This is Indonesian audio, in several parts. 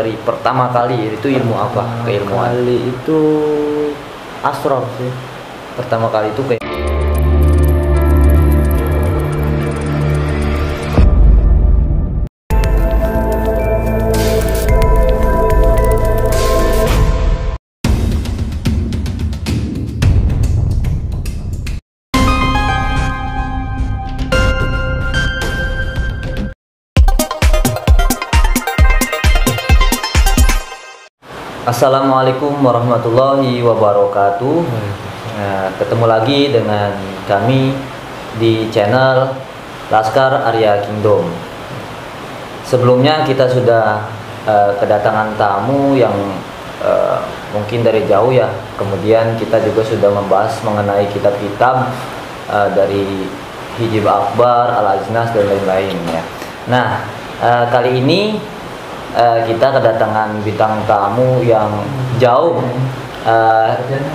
pelajari pertama kali itu ilmu apa? Keilmuan. Kali itu asror sih. Pertama kali itu kayak Assalamualaikum warahmatullahi wabarakatuh. Nah, ketemu lagi dengan kami di channel Laskar Arya Kingdom. Sebelumnya kita sudah kedatangan tamu yang mungkin dari jauh ya. Kemudian kita juga sudah membahas mengenai kitab-kitab dari Hijib Akbar, Al-Ajnas dan lain-lain ya. Nah, kali ini kita kedatangan bintang tamu yang jauh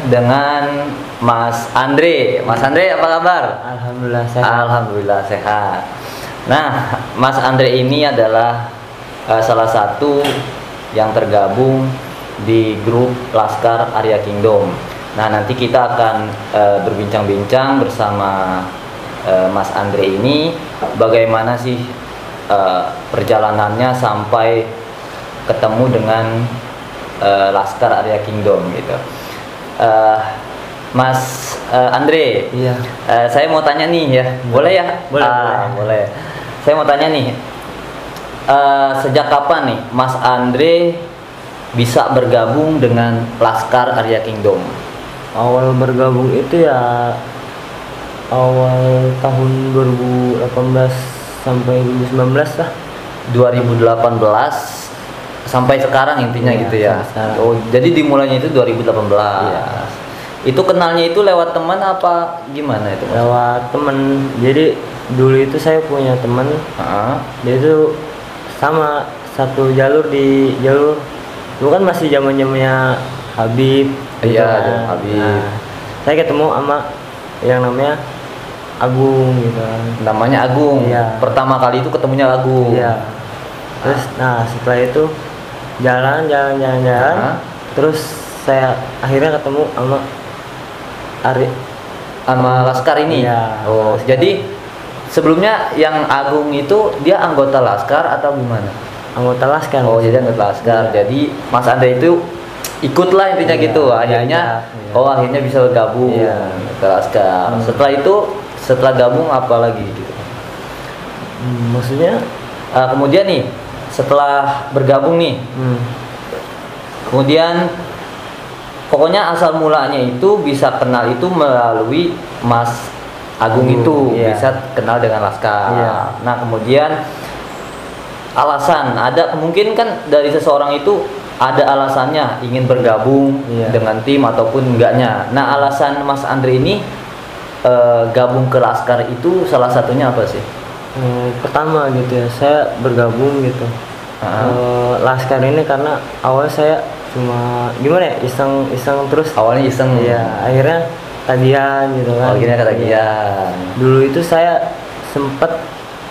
dengan Mas Andre. Mas Andre, apa kabar? Alhamdulillah sehat. Alhamdulillah sehat. Nah, Mas Andre ini adalah salah satu yang tergabung di grup Laskar Arya Kingdom. Nah, nanti kita akan berbincang-bincang bersama Mas Andre ini bagaimana sih perjalanannya sampai ketemu dengan Laskar Arya Kingdom gitu. Mas Andre, Iya. saya mau tanya nih ya, boleh ya? Boleh. Saya mau tanya nih, sejak kapan nih Mas Andre bisa bergabung dengan Laskar Arya Kingdom? Awal bergabung itu ya awal tahun 2018 sampai 2019 lah. 2018 sampai sekarang intinya Iya, gitu ya. sekarang. Oh, jadi dimulainya itu 2018. Iya. Itu kenalnya itu lewat teman apa gimana itu, Mas? Lewat temen. Jadi dulu itu saya punya temen, Ah, dia itu sama satu jalur di jalur. Dulu kan masih zamannya Habib. Iya, kan. zaman Habib. Nah, saya ketemu sama yang namanya Agung gitu kan. namanya Agung. Iya. Pertama kali itu ketemunya Agung. Iya. Terus nah setelah itu jalan. Ah. Terus saya akhirnya ketemu sama Ari. Sama Laskar ini. Iya, Oh, Laskar. jadi sebelumnya yang Agung itu dia anggota Laskar atau gimana? Anggota Laskar. Oh, jadi anggota Laskar. Iya. Jadi Mas Andre itu ikutlah intinya Iya, gitu. Akhirnya iya. oh akhirnya bisa bergabung Iya. ke Laskar. Setelah itu setelah gabung apa lagi gitu? Maksudnya Kemudian nih setelah bergabung nih, kemudian pokoknya asal mulanya itu bisa kenal itu melalui Mas Agung itu, iya. bisa kenal dengan Laskar. Iya. Nah, kemudian alasan ada mungkin kan dari seseorang itu ada alasannya ingin bergabung Iya. dengan tim ataupun enggaknya. Nah, alasan Mas Andre ini gabung ke Laskar itu salah satunya apa sih? pertama gitu ya, saya bergabung gitu Laskar ini karena awal saya cuma gimana ya, iseng terus. Awalnya iseng. Iya, akhirnya tagihan gitu kan. Akhirnya ketagihan. Dulu itu saya sempet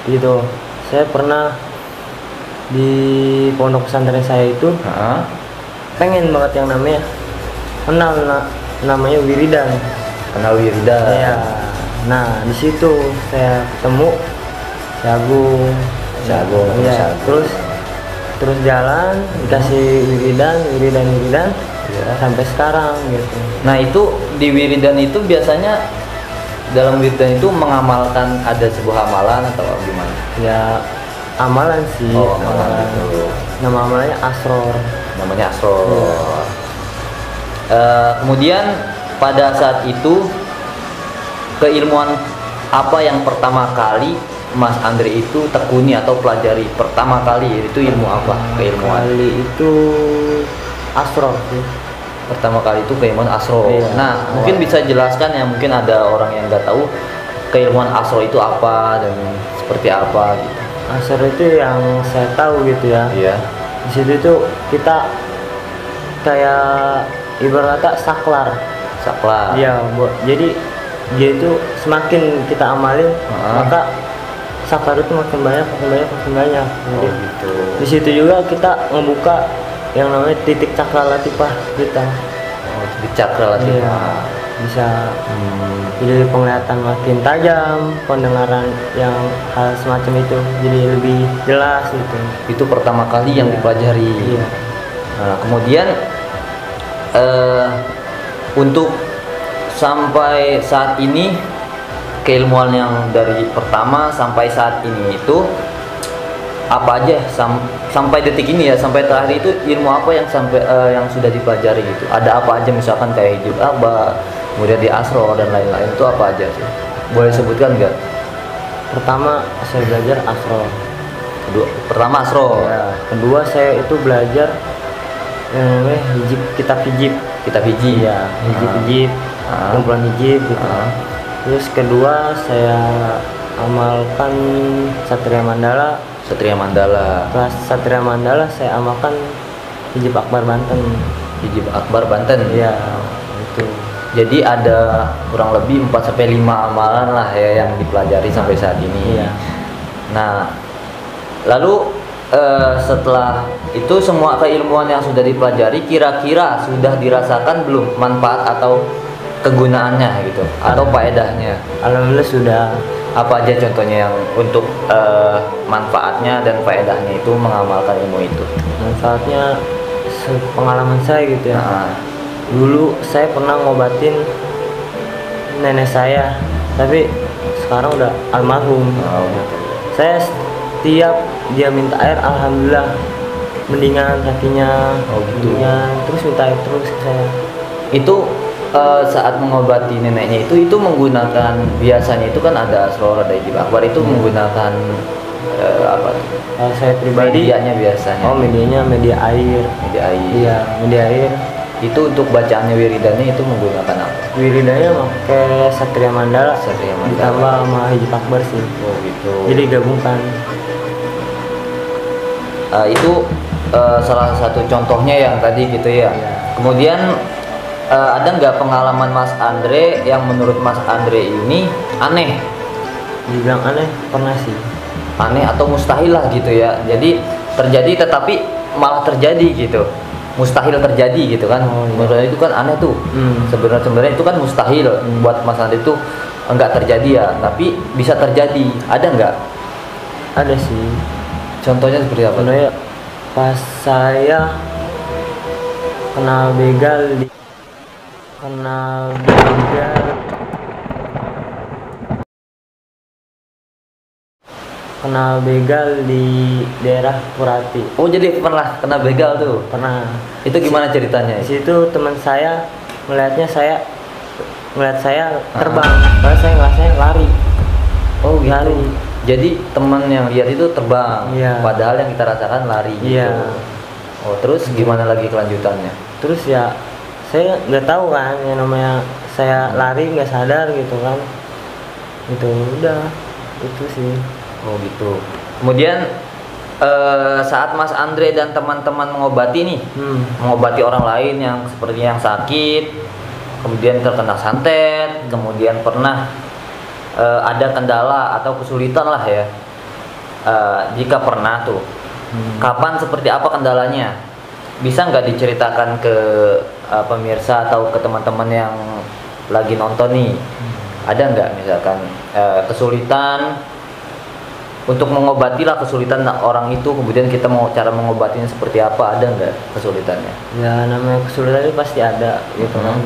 gitu, saya pernah di pondok pesantren saya itu pengen banget yang namanya kenal namanya wiridan. Kenal wiridan. Iya. Nah, di situ saya ketemu Jagung. Iya. Terus jalan dikasih wiridan Iya. sampai sekarang gitu. Nah, itu di wiridan itu biasanya dalam wiridan itu mengamalkan ada sebuah amalan atau gimana? Ya amalan sih. Oh, amalan gitu. Nama amalannya Asror. Namanya Asror. Iya. Kemudian pada saat itu keilmuan apa yang pertama kali Mas Andre itu tekuni atau pelajari pertama kali itu ilmu apa? Keilmuan Kali itu Asror sih. pertama kali itu keilmuan Asror. Iya. Nah, mungkin bisa jelaskan ya, mungkin ada orang yang nggak tahu keilmuan Asror itu apa dan seperti apa gitu. Asror itu yang saya tahu gitu ya. Iya. Di situ itu kita kayak ibarat kata saklar. Saklar. Iya, jadi dia itu semakin kita amalin, maka saklar itu makin banyak. Jadi gitu. di situ juga kita ngebuka yang namanya titik cakra latifah kita. Oh, titik cakra latifah. Iya, bisa jadi penglihatan makin tajam, pendengaran yang hal semacam itu jadi lebih jelas gitu. Itu pertama kali yang dipelajari. Iya. Nah, kemudian untuk sampai saat ini keilmuan yang dari pertama sampai saat ini itu apa aja sampai detik ini ya, sampai terakhir itu ilmu apa yang sampai yang sudah dipelajari gitu? Ada apa aja, misalkan kayak hijab aba, kemudian di asro dan lain-lain, itu apa aja sih? Boleh sebutkan nggak? Pertama saya belajar asro. Pertama asro. Ya. Kedua saya itu belajar yang namanya hijab, kitab hijab. Kitab hijab. Ya, hijab, kumpulan hijab gitu. Terus kedua saya amalkan Satria Mandala. Satria Mandala. Kelas Satria Mandala saya amalkan hijab akbar Banten. Hijab akbar Banten. Iya, itu. Jadi ada kurang lebih 4 sampai 5 amalan lah ya yang dipelajari sampai saat ini. Iya. Nah, lalu setelah itu semua keilmuan yang sudah dipelajari kira-kira sudah dirasakan belum manfaat atau kegunaannya gitu atau faedahnya? Alhamdulillah sudah. Apa aja contohnya yang untuk manfaatnya dan faedahnya itu mengamalkan ilmu itu? Manfaatnya pengalaman saya gitu ya. Dulu saya pernah ngobatin nenek saya, tapi sekarang udah almarhum. Saya setiap dia minta air, alhamdulillah mendingan kakinya. Mendingan, terus minta air terus ke saya. Itu saat mengobati neneknya itu menggunakan, biasanya itu kan ada asror, ada hijab akbar, itu menggunakan apa tuh? Saya pribadi medianya biasanya. medianya media air. Media air. Iya, media air. Itu untuk bacaannya wiridannya itu menggunakan apa? Wiridanya pakai Satria Mandala. Satria Mandala. Ditambah sama hijab akbar sih. Oh gitu. Jadi gabungkan. Itu salah satu contohnya yang tadi gitu ya. Kemudian ada nggak pengalaman Mas Andre yang menurut Mas Andre ini aneh? Dibilang aneh pernah sih. Aneh atau mustahil lah gitu ya. Jadi terjadi tetapi malah terjadi gitu. Mustahil terjadi gitu kan. Menurut itu kan aneh tuh. Sebenarnya itu kan mustahil buat Mas Andre itu enggak terjadi ya, tapi bisa terjadi. Ada nggak? Ada sih. Contohnya seperti apa? Contohnya pas saya kena begal di daerah Purati. Oh, jadi pernah kena begal tuh? Pernah. Itu gimana ceritanya? Di situ teman saya melihat saya terbang, padahal saya ngerasanya lari. Oh gitu. Lari. Jadi teman yang lihat itu terbang, padahal yang kita rasakan lari. Iya. Gitu. Oh, terus gimana lagi kelanjutannya? Terus ya saya nggak tahu kan, yang namanya saya lari nggak sadar gitu kan. Itu udah itu sih. Oh gitu. Kemudian saat Mas Andre dan teman-teman mengobati nih, mengobati orang lain yang seperti yang sakit, kemudian terkena santet, kemudian pernah ada kendala atau kesulitan lah ya. Jika pernah tuh, kapan, seperti apa kendalanya? Bisa nggak diceritakan ke pemirsa atau ke teman-teman yang lagi nonton nih? Ada nggak misalkan kesulitan untuk mengobati lah, kesulitan orang itu, kemudian kita mau cara mengobatinya seperti apa? Ada nggak kesulitannya? Ya namanya kesulitan itu pasti ada gitu kan.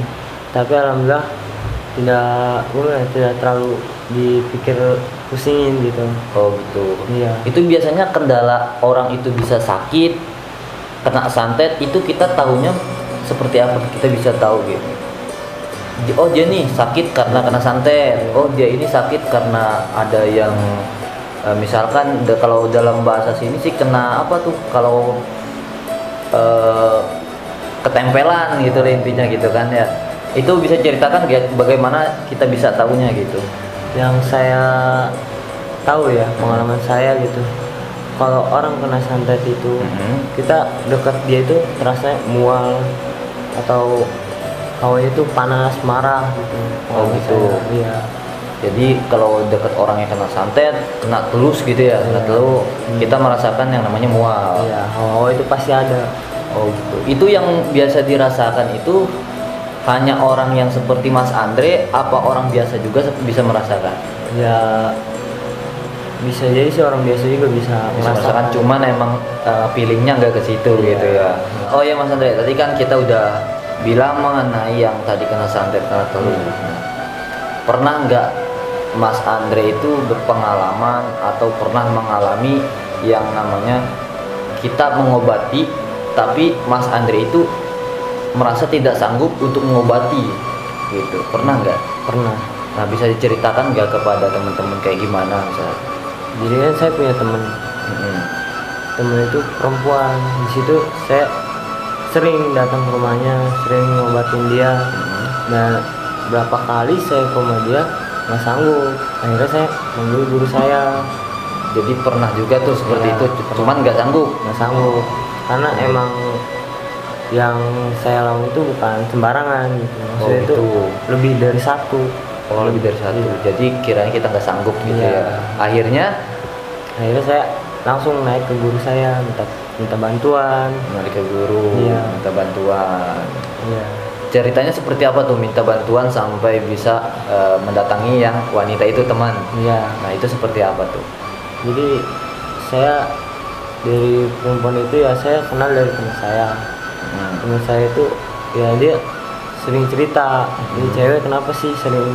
Tapi alhamdulillah tidak terlalu dipikir pusingin gitu. Oh gitu. Iya. Itu biasanya kendala orang itu bisa sakit, kena santet, itu kita tahunya seperti apa? Kita bisa tahu gitu. Oh dia nih sakit karena kena santet. Oh dia ini sakit karena ada yang misalkan kalau dalam bahasa sini sih kena apa tuh, kalau ketempelan gitu intinya gitu kan ya. Itu bisa ceritakan bagaimana kita bisa tahunya gitu? Yang saya tahu ya, pengalaman saya gitu, kalau orang kena santet itu kita dekat dia itu terasa mual atau hawanya itu panas, marah gitu. Oh gitu. Iya. Jadi kalau dekat orang yang kena santet, kena telus gitu ya, kena telus, kita merasakan yang namanya mual. Iya, hawa itu pasti ada. Oh gitu. Itu yang biasa dirasakan itu hanya orang yang seperti Mas Andre, apa orang biasa juga bisa merasakan? Ya bisa jadi sih, orang biasa juga bisa Merasakan, cuman emang feelingnya nggak ke situ gitu ya. Oh ya Mas Andre, tadi kan kita udah bilang mengenai yang tadi kena santet, kena telur. Pernah nggak Mas Andre itu berpengalaman atau pernah mengalami yang namanya kita mengobati tapi Mas Andre itu merasa tidak sanggup untuk mengobati gitu, pernah nggak? Pernah. Nah, bisa diceritakan nggak kepada teman-teman kayak gimana misalnya? Jadi kan saya punya teman, teman itu perempuan. Di situ saya sering datang ke rumahnya, sering ngobatin dia. Dan berapa kali saya ke rumah dia nggak sanggup, akhirnya saya manggil guru saya. Jadi pernah juga tuh seperti Ya, itu, cuman nggak sanggup. Karena emang yang saya lakukan itu bukan sembarangan gitu. Maksudnya itu gitu. lebih dari satu. Oh, lebih dari satu. Iya. Jadi kiranya kita nggak sanggup gitu Iya. ya. Akhirnya Saya langsung naik ke guru saya, minta bantuan. menarik ke guru, Iya. minta bantuan. Iya. Ceritanya seperti apa tuh minta bantuan sampai bisa mendatangi yang wanita itu teman? Iya. Nah itu seperti apa tuh? Jadi saya dari perempuan itu ya saya kenal dari teman saya. Teman saya itu ya dia sering cerita, ini cewek kenapa sih sering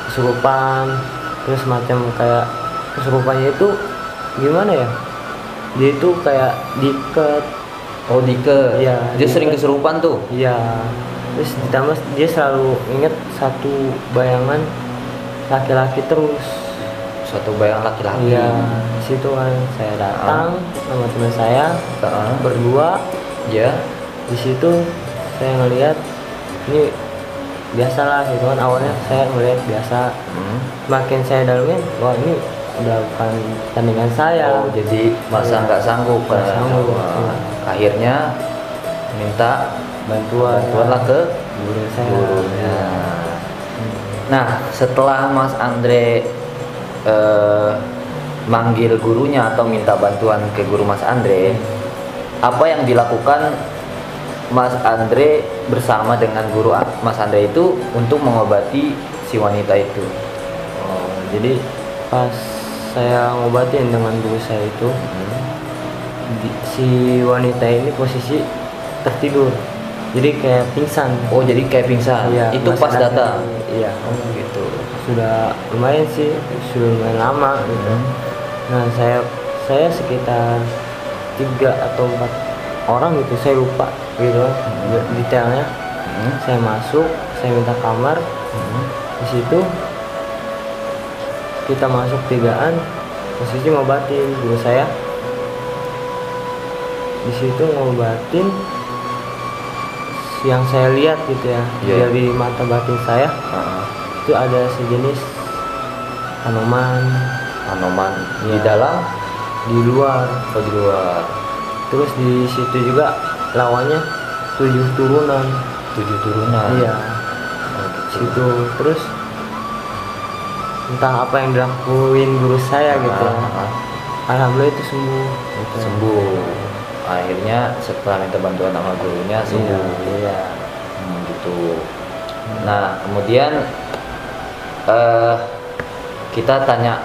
kesurupan, terus macam kayak kesurupannya itu gimana ya, dia itu kayak diikat. Oh Dike, Iya, dia sering diikat. kesurupan tuh. Iya, terus ditambah dia selalu inget satu bayangan laki-laki terus. Suatu bayang laki-laki. Iya, di situ kan saya datang sama teman saya berdua. Ya. Di situ saya ngelihat ini biasalah gitu kan, awalnya saya melihat biasa. Makin saya dalamin, wah ini udah bukan tandingan saya. Oh jadi masa nggak sanggup kan? Nggak sanggup. Akhirnya minta bantuan lah ke guru saya. gurunya. Nah setelah Mas Andre manggil gurunya atau minta bantuan ke guru Mas Andre, apa yang dilakukan Mas Andre bersama dengan guru Mas Andre itu untuk mengobati si wanita itu? Oh, jadi pas saya ngobatin dengan guru saya itu, si wanita ini posisi tertidur, jadi kayak pingsan. Oh jadi kayak pingsan. Iya, Itu masih pas datang. Iya. Oh gitu. Sudah lumayan sih, sudah lumayan lama gitu. Nah saya sekitar 3 atau 4 orang gitu, saya lupa gitu detailnya. Saya masuk, saya minta kamar. Di situ kita masuk 3-an, posisi ngobatin guru saya. Di situ ngobatin, yang saya lihat gitu ya, dari mata batin saya itu ada sejenis anoman di dalam, di luar. atau di luar. Terus di situ juga lawannya 7 turunan. 7 turunan. Iya. Oh, gitu. Situ terus entah apa yang dilakuin guru saya gitu. Alhamdulillah itu sembuh. Gitu. Sembuh. Akhirnya setelah minta bantuan sama gurunya sembuh. Iya. Gitu. Nah kemudian kita tanya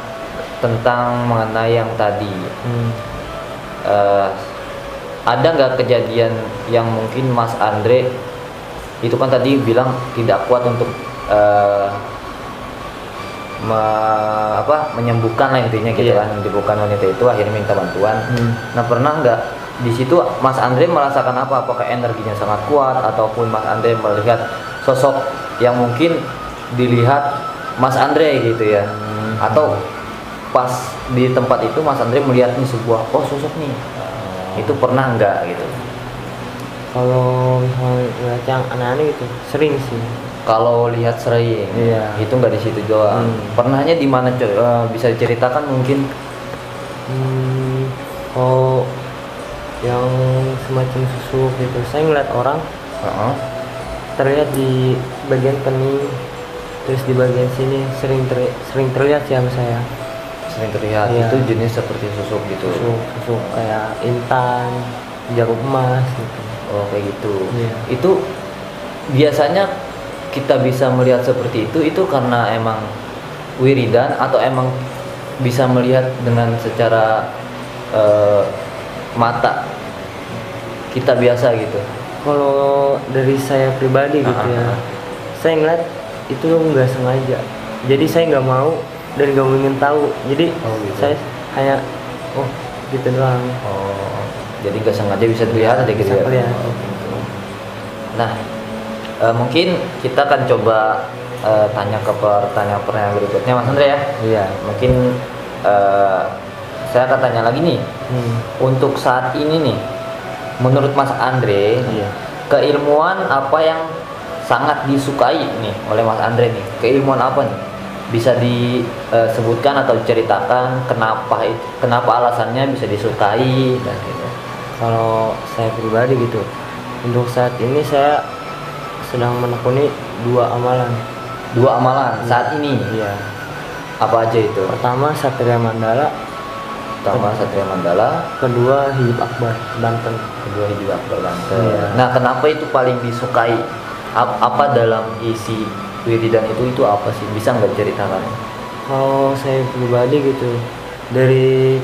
tentang mengenai yang tadi. Ada nggak kejadian yang mungkin Mas Andre itu kan tadi bilang tidak kuat untuk menyembuhkan lah intinya gitu kan, menyembuhkan wanita itu, akhirnya minta bantuan. Nah pernah nggak di situ Mas Andre merasakan apa? Apakah energinya sangat kuat ataupun Mas Andre melihat sosok yang mungkin dilihat Mas Andre gitu ya? Atau pas di tempat itu Mas Andre melihat nih sebuah sosok nih, itu pernah nggak gitu? Kalau misalnya ngeliat yang aneh-aneh gitu sering sih. Kalau lihat sering, itu nggak di situ doang. Pernahnya di mana? Bisa diceritakan mungkin? Oh, yang semacam susuk gitu. Saya ngeliat orang terlihat di bagian kening, terus di bagian sini sering terlihat sih sama saya. Sering terlihat. Iya. Itu jenis seperti susuk gitu. Susuk kayak intan, jarum emas gitu. Oh kayak gitu. Iya. Itu biasanya kita bisa melihat seperti itu karena emang wiridan atau emang bisa melihat dengan secara mata kita biasa gitu. Kalau dari saya pribadi gitu ya, saya ngeliat itu nggak sengaja. Jadi saya nggak mau dan nggak ingin tahu. Jadi gitu. saya hanya gitu doang. Oh, jadi nggak sengaja bisa dilihat aja gitu Bisa ya. kelihatan. Oh, gitu. Nah, mungkin kita akan coba tanya ke pertanyaan berikutnya, Mas Andre ya. Iya. Mungkin saya akan tanya lagi nih. Untuk saat ini nih, menurut Mas Andre, Iya. keilmuan apa yang sangat disukai nih oleh Mas Andre nih? Keilmuan apa nih? Bisa disebutkan atau diceritakan kenapa alasannya bisa disukai dan gitu. Kalau saya pribadi gitu, untuk saat ini saya sedang menekuni 2 amalan. 2 amalan saat ini. Iya. Apa aja itu? Pertama Satria Mandala, Pertama Satria Mandala, kedua Hijab Akbar Banten. kedua Hijab Akbar Banten. Iya. Nah, kenapa itu paling disukai? Apa dalam isi wiridan itu apa sih? Bisa nggak ceritakan? Kalau saya pribadi gitu,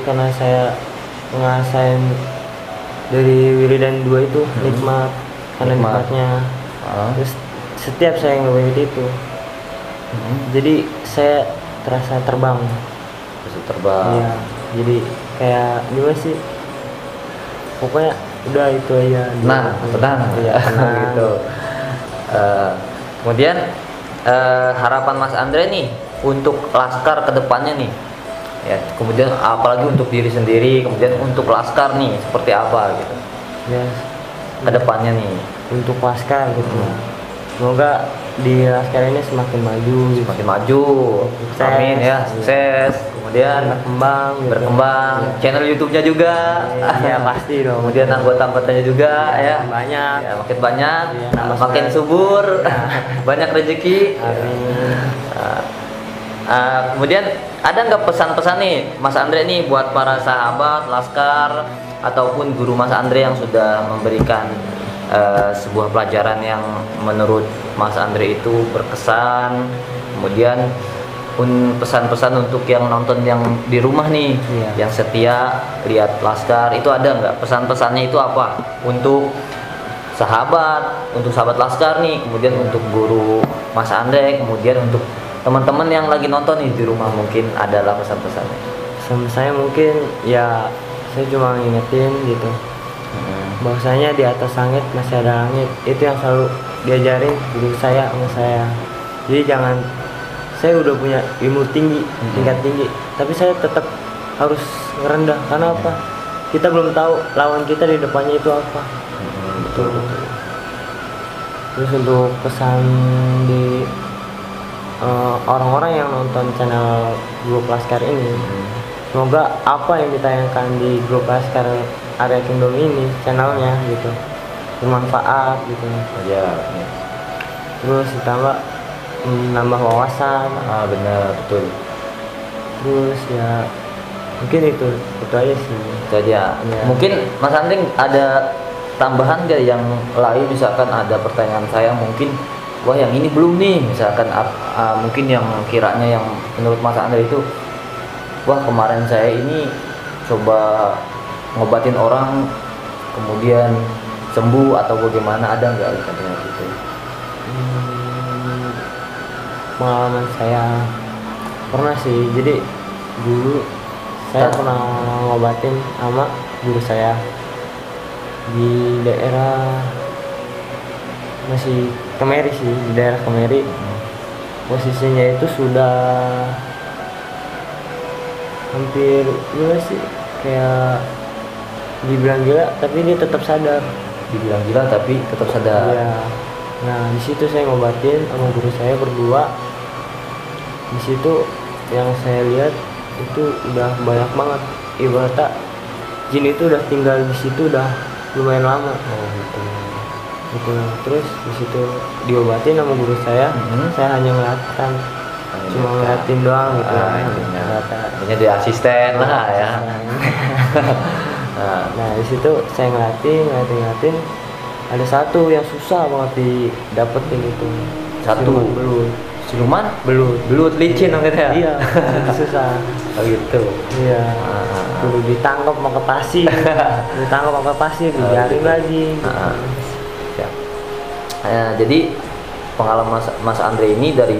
karena saya ngerasain dari wiridan 2 itu nikmat, karena Nikmat. nikmatnya. Terus setiap saya ngewirid itu, jadi saya terasa terbang. Bisa terbang. Iya. Jadi kayak gimana sih? Pokoknya udah itu aja. Nah, tenang. Iya, tenang. Gitu. Kemudian harapan Mas Andre nih untuk laskar kedepannya nih, ya. Kemudian apalagi untuk diri sendiri, kemudian untuk laskar nih seperti apa gitu Ya, kedepannya nih. untuk laskar gitu. Semoga di laskar ini semakin maju, Semakin maju, Sukses. amin ya, sukses. Kemudian berkembang, gitu. berkembang, Iya. channel YouTube-nya juga. Iya, pasti dong. Kemudian anggota-anggotanya juga ya. Banyak. Ya, makin banyak, Iya, nambah makin sukses. subur, banyak rezeki. Amin. Kemudian ada nggak pesan-pesan nih Mas Andre nih buat para sahabat laskar ataupun guru Mas Andre yang sudah memberikan sebuah pelajaran yang menurut Mas Andre itu berkesan, kemudian pun pesan-pesan untuk yang nonton yang di rumah nih, Iya. yang setia lihat laskar, itu ada nggak pesan-pesannya itu apa untuk sahabat laskar nih, kemudian untuk guru Mas Andre, kemudian untuk teman-teman yang lagi nonton nih di rumah, mungkin adalah pesan-pesannya. Sama saya mungkin ya, saya cuma ngingetin gitu, bahwasanya di atas langit masih ada langit. Itu yang selalu diajarin guru saya sama saya. Jadi jangan, saya udah punya ilmu tinggi, tingkat tinggi, tapi saya tetap harus ngerendah. Karena apa? Kita belum tahu lawan kita di depannya itu apa. Betul. Terus untuk pesan di orang-orang yang nonton channel Grup Laskar ini, semoga apa yang ditayangkan di Grup Laskar Area Kingdom ini, channelnya gitu, bermanfaat gitu. Ya, Terus ditambah nambah wawasan. benar, betul. Terus ya mungkin itu aja sih. Itu aja. Ya. Mungkin Mas Anding ada tambahan nggak yang lain, misalkan ada pertanyaan saya mungkin, wah yang ini belum nih, misalkan mungkin yang kiranya yang menurut Mas Andre itu, wah kemarin saya ini coba ngobatin orang kemudian sembuh atau bagaimana, ada nggak katanya gitu? Pengalaman saya pernah sih, jadi dulu saya pernah ngobatin sama guru saya di daerah masih Kemeri sih, di daerah Kemeri. Posisinya itu sudah hampir gimana sih, kayak dibilang gila tapi dia tetap sadar. Dibilang gila tapi tetap sadar. Iya. Nah di situ saya ngobatin sama guru saya berdua. Di situ yang saya lihat itu udah banyak banget, ibaratnya jin itu udah tinggal di situ udah lumayan lama. Oh gitu. Gitu. Terus di situ diobatin sama guru saya. Saya hanya ngeliatkan, cuma ngeliatin doang gitu. Hanya di asisten lah ya. Nah di situ saya ngeliatin. ada satu yang susah banget didapetin itu. Satu Siluman belut. Siluman Belut. belut licin dong gitu ya. Iya, itu susah. Oh gitu. Iya. Ah. Kudu ditangkap pakai pasir. Ditangkap pakai pasir, dijaring gitu. lagi. Gitu. Ya. Jadi pengalaman Mas Andre ini dari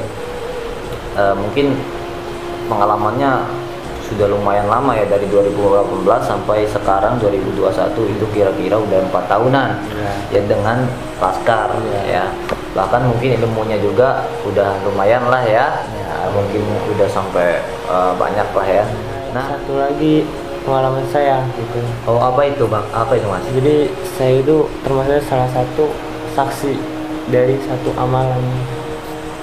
mungkin pengalamannya sudah lumayan lama ya, dari 2018 sampai sekarang 2021, itu kira-kira udah 4 tahunan ya dengan Laskar ya. Bahkan mungkin ilmunya juga udah lumayan lah ya, mungkin udah sampai banyak lah ya. Nah, satu lagi pengalaman saya gitu. oh apa itu Bang? Apa itu Mas? Jadi saya itu termasuk salah satu saksi dari satu amalan.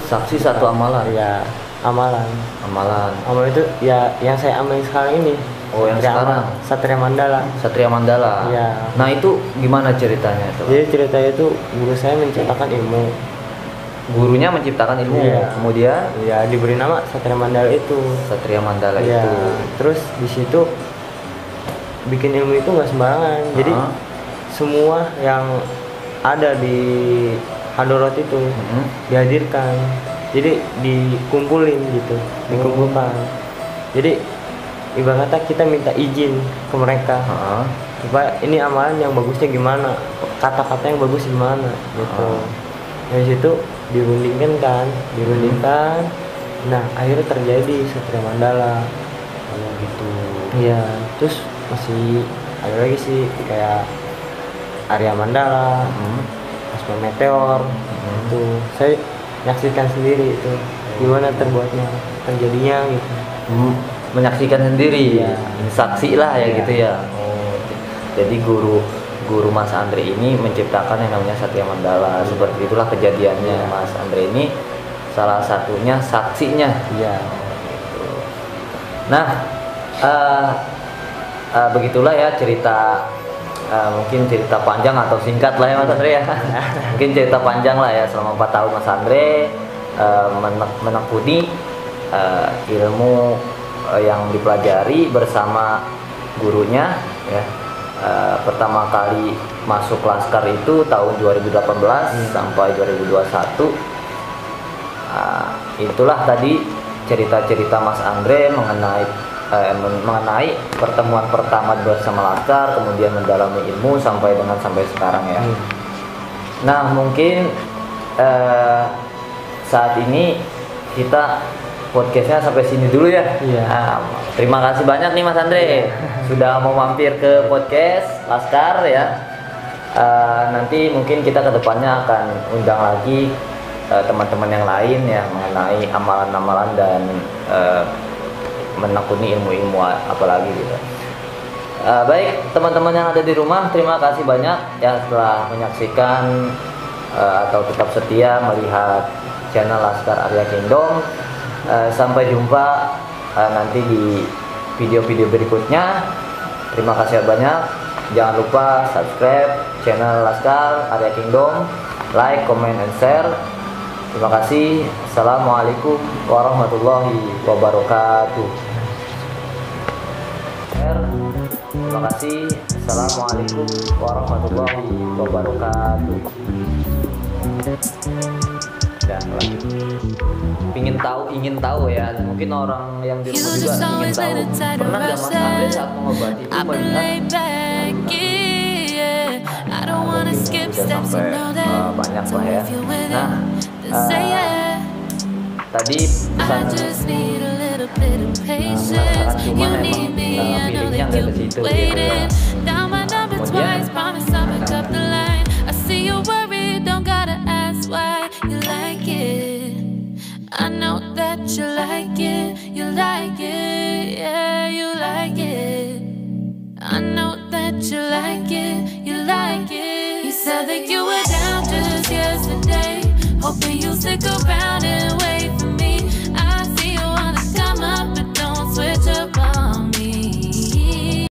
Saksi satu amalan. Ya, amalan. Amalan. Amalan itu ya yang saya amalin sekarang ini. Oh, yang sekarang. Satria Mandala. Satria Mandala. Iya. Nah, itu gimana ceritanya itu? Jadi ceritanya itu guru saya menciptakan ilmu. Gurunya menciptakan ilmu. Iya. Kemudian Ya diberi nama Satria Mandala itu. Satria Mandala Ya. itu. Terus di situ bikin ilmu itu nggak sembarangan. Jadi semua yang ada di Hadorot itu dihadirkan. Jadi dikumpulin gitu, dikumpulkan. Jadi ibarat kata kita minta izin ke mereka. Supaya ini amalan yang bagusnya gimana, kata-kata yang bagus gimana gitu. Dari situ dirundingkan. Nah, akhirnya terjadi Satria Mandala. Oh gitu. Iya, terus masih ada lagi sih kayak Arya Mandala, Asma Meteor. Itu saya menyaksikan sendiri itu gimana terjadinya gitu. Menyaksikan sendiri, Iya. saksi lah ya. Iya. Gitu ya. Oh, jadi guru Mas Andre ini menciptakan yang namanya Satria Mandala. Seperti itulah kejadiannya. Mas Andre ini salah satunya saksinya. Iya. Gitu. Nah, begitulah ya cerita, mungkin cerita panjang atau singkat lah ya Mas Andre ya. Mungkin cerita panjang lah ya, selama 4 tahun Mas Andre menekuni ilmu yang dipelajari bersama gurunya ya. Pertama kali masuk Laskar itu tahun 2018 sampai 2021. Itulah tadi cerita-cerita Mas Andre mengenai pertemuan pertama bersama Laskar, kemudian mendalami ilmu sampai sekarang ya. Nah, mungkin saat ini kita podcastnya sampai sini dulu ya. Terima kasih banyak nih Mas Andre sudah mau mampir ke podcast Laskar ya. Nanti mungkin kita kedepannya akan undang lagi teman-teman yang lain ya mengenai amalan-amalan dan menekuni ilmu-ilmu apalagi gitu. Baik teman-teman yang ada di rumah, terima kasih banyak ya telah menyaksikan atau tetap setia melihat channel Laskar Arya Kingdom. Sampai jumpa nanti di video-video berikutnya. Terima kasih banyak. Jangan lupa subscribe channel Laskar Arya Kingdom, like, comment, and share. Terima kasih. Assalamualaikum warahmatullahi wabarakatuh. Terima kasih. Assalamualaikum warahmatullahi wabarakatuh. Dan ingin tahu ya, mungkin orang yang di rumah juga ingin tahu, pernah nggak Mas Andre saat mengobati itu melihat sampai banyak lah ya. Nah, tadi pesan mengatakan cuma emang pilihnya nggak ke situ gitu ya. I know that you like it, yeah, you like it. I know that you like it. You said that you were down just yesterday, hoping you'll stick around and wait